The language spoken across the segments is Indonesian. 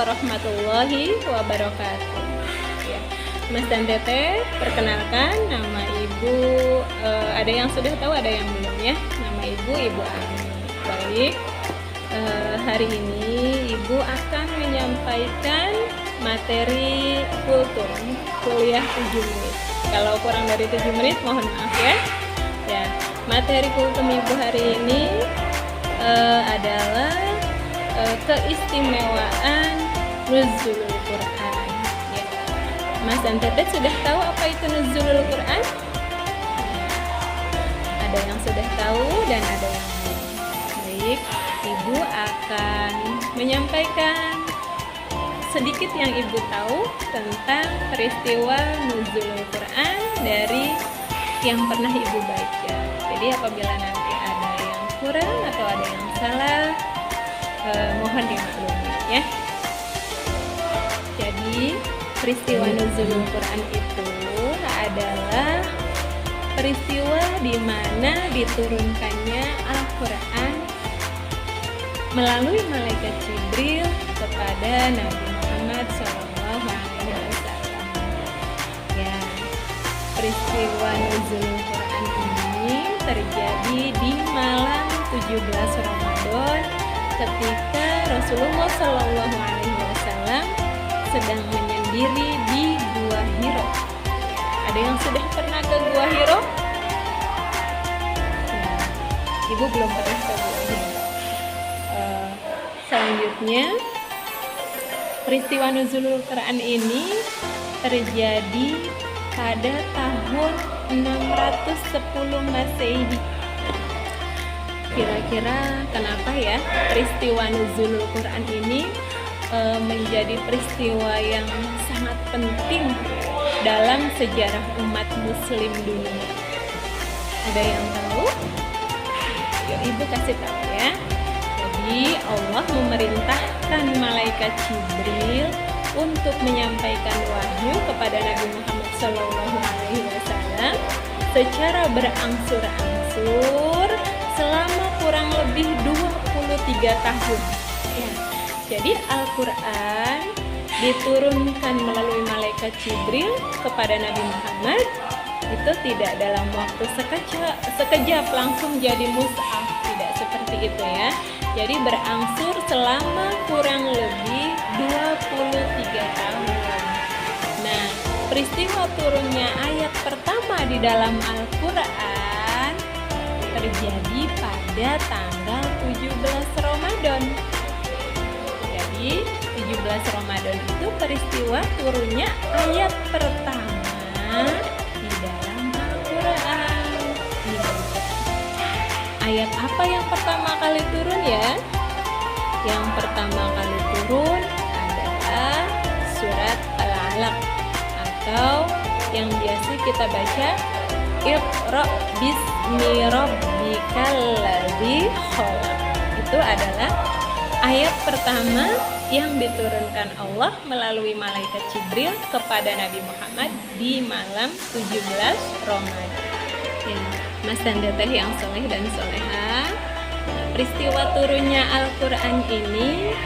warahmatullahi wabarakatuh. Ya, Mas dan Teteh, perkenalkan nama Ibu. Ada yang sudah tahu, ada yang belum ya. Nama Ibu Ani. Baik, hari ini Ibu akan menyampaikan materi kultum kuliah 7 menit. Kalau kurang dari 7 menit mohon maaf ya. Ya, materi kultum Ibu hari ini adalah keistimewaan nuzulul Quran. Ya. Mas dan Teteh sudah tahu apa itu nuzulul Quran? Ada yang sudah tahu dan ada yang belum. Baik, Ibu akan menyampaikan sedikit yang Ibu tahu tentang peristiwa nuzulul Quran dari yang pernah Ibu baca. Jadi apabila nanti ada yang kurang atau ada yang salah, mohon dimaklumi ya. Jadi peristiwa nuzulul Quran itu adalah peristiwa di mana diturunkannya Al-Quran melalui malaikat Jibril kepada Nabi Muhammad SAW. Ya, peristiwa nuzulul Quran ini terjadi di malam 17 Ramadan ketika Rasulullah SAW sedang menyendiri di Gua Hiro. Ada yang sudah pernah ke Gua Hiro? Nah, Ibu belum pernah ke Gua Hiro. Selanjutnya, peristiwa nuzulul Quran ini terjadi pada tahun 610 Masehi. Kira-kira kenapa ya peristiwa nuzulul Quran ini menjadi peristiwa yang sangat penting dalam sejarah umat muslim dunia? Ada yang tahu? Yuk Ibu kasih tahu ya. Jadi Allah memerintahkan malaikat Jibril untuk menyampaikan wahyu kepada Nabi Muhammad SAW secara berangsur-angsur selama kurang lebih 23 tahun. Ya, jadi Al-Quran diturunkan melalui malaikat Jibril kepada Nabi Muhammad itu tidak dalam waktu sekejap langsung jadi mushaf, tidak seperti itu ya. Jadi berangsur selama kurang lebih 23 tahun. Nah, peristiwa turunnya ayat pertama di dalam Al-Quran terjadi pada tanggal 17 Ramadan. Jadi 17 Ramadan itu peristiwa turunnya ayat pertama di dalam Al-Quran. Ayat apa yang pertama kali turun ya? Yang pertama kali turun adalah surat Al-Alaq atau yang biasa kita baca Iqra bismi rabbikal ladzi khalaq. Itu adalah ayat pertama yang diturunkan Allah melalui malaikat Jibril kepada Nabi Muhammad di malam 17 Ramadan. Ya, Mas dan Teteh yang soleh dan soleha, peristiwa turunnya Al-Quran ini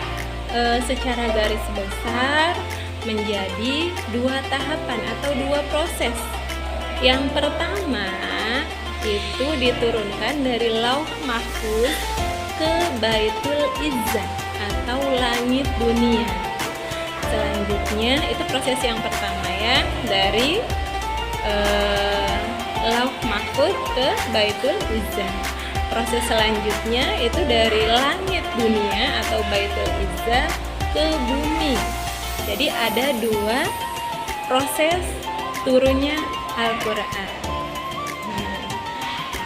secara garis besar menjadi 2 tahapan atau 2 proses. Yang pertama itu diturunkan dari Lauh Mahfuz ke Baitul Izzah atau langit dunia. Selanjutnya itu proses yang pertama ya, dari Lauh Mahfuz ke Baitul Izzah. Proses selanjutnya itu dari langit dunia atau Baitul Izzah ke bumi. Jadi ada 2 proses turunnya Al-Quran. Nah,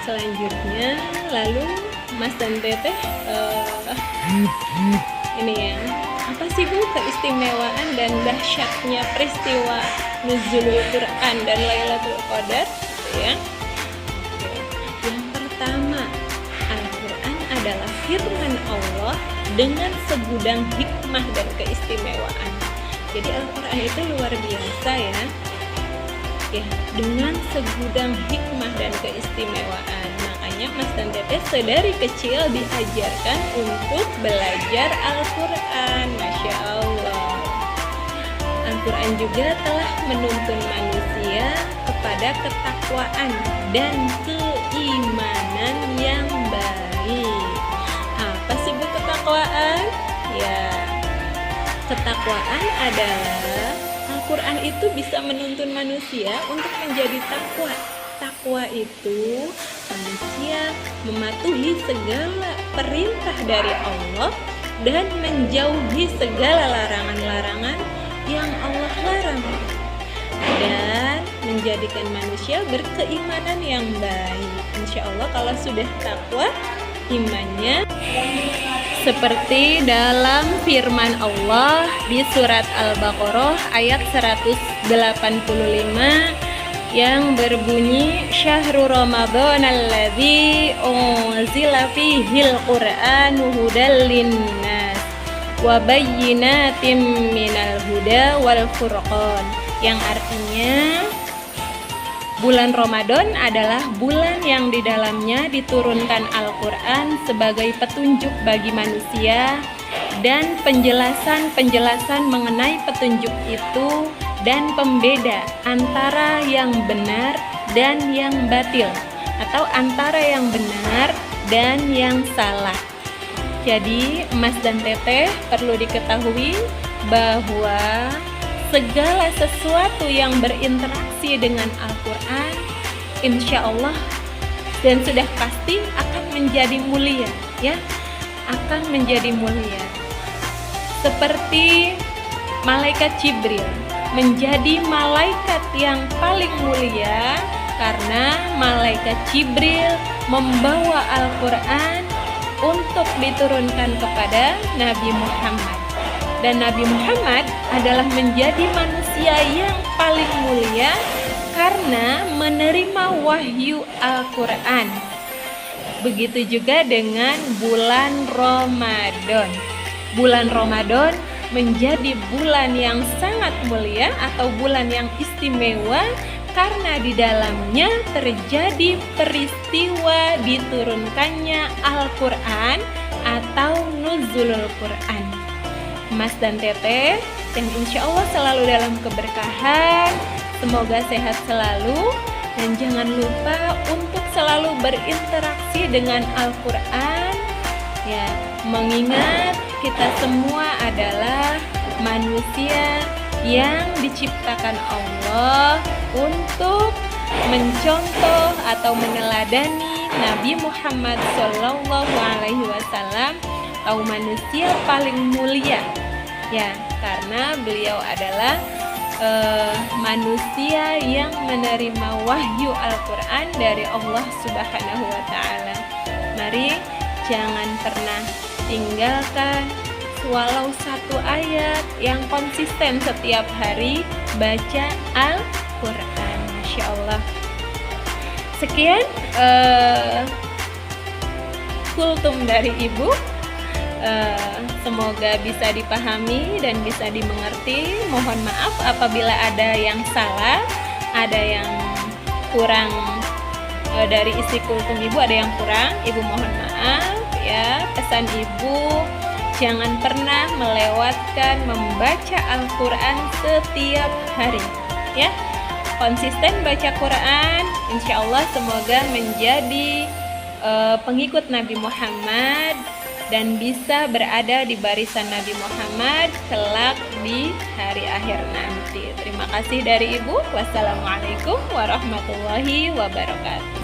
selanjutnya lalu Mas dan Teteh ini ya, apa sih Bu keistimewaan dan dahsyatnya peristiwa nuzulul Quran dan Lailatul Qadar ya? Yang pertama, Al-Quran adalah firman Allah dengan segudang hikmah dan keistimewaan. Jadi Al-Quran itu luar biasa ya. Ya, dengan segudang hikmah dan keistimewaan. Makanya Mas dan Teteh sedari kecil diajarkan untuk belajar Al-Quran. Masya Allah. Al-Quran juga telah menuntun manusia kepada ketakwaan dan keimanan yang baik. Apa sih Bu ketakwaan? Ya, ketakwaan adalah Al-Quran itu bisa menuntun manusia untuk menjadi takwa. Takwa itu manusia mematuhi segala perintah dari Allah dan menjauhi segala larangan-larangan yang Allah larang, dan menjadikan manusia berkeimanan yang baik. Insya Allah kalau sudah takwa, imannya seperti dalam firman Allah di surat Al-Baqarah ayat 185 yang berbunyi, Syahrul Ramadan alladzi unzila fihil Qur'anu hudal linnas wa bayyinatim minal huda wal furqan, yang artinya bulan Ramadan adalah bulan yang di dalamnya diturunkan Al-Quran sebagai petunjuk bagi manusia dan penjelasan-penjelasan mengenai petunjuk itu dan pembeda antara yang benar dan yang batil, atau antara yang benar dan yang salah. Jadi Mas dan Teteh perlu diketahui bahwa segala sesuatu yang berinteraksi dengan Al-Quran insya Allah dan sudah pasti akan menjadi mulia, ya, akan menjadi mulia. Seperti malaikat Jibril menjadi malaikat yang paling mulia karena malaikat Jibril membawa Al-Quran untuk diturunkan kepada Nabi Muhammad. Dan Nabi Muhammad adalah menjadi manusia yang paling mulia karena menerima wahyu Al-Quran. Begitu juga dengan bulan Ramadan. Bulan Ramadan menjadi bulan yang sangat mulia atau bulan yang istimewa karena di dalamnya terjadi peristiwa diturunkannya Al-Quran atau nuzulul Quran. Mas dan Teteh yang insya Allah selalu dalam keberkahan, semoga sehat selalu, dan jangan lupa untuk selalu berinteraksi dengan Al-Quran, ya, mengingat kita semua adalah manusia yang diciptakan Allah untuk mencontoh atau meneladani Nabi Muhammad SAW, atau manusia paling mulia, ya, karena beliau adalah manusia yang menerima wahyu Al-Quran dari Allah Subhanahu wa Ta'ala. Mari jangan pernah tinggalkan walau satu ayat yang konsisten setiap hari baca Al-Quran. Masya Allah. Sekian kultum dari Ibu. Semoga bisa dipahami dan bisa dimengerti. Mohon maaf apabila ada yang salah, ada yang kurang dari isi kultum Ibu, ada yang kurang. Ibu mohon maaf, ya. Pesan Ibu, jangan pernah melewatkan membaca Al-Quran setiap hari, ya. Konsisten baca Quran, insya Allah semoga menjadi pengikut Nabi Muhammad dan bisa berada di barisan Nabi Muhammad kelak di hari akhir nanti. Terima kasih dari Ibu. Wassalamualaikum warahmatullahi wabarakatuh.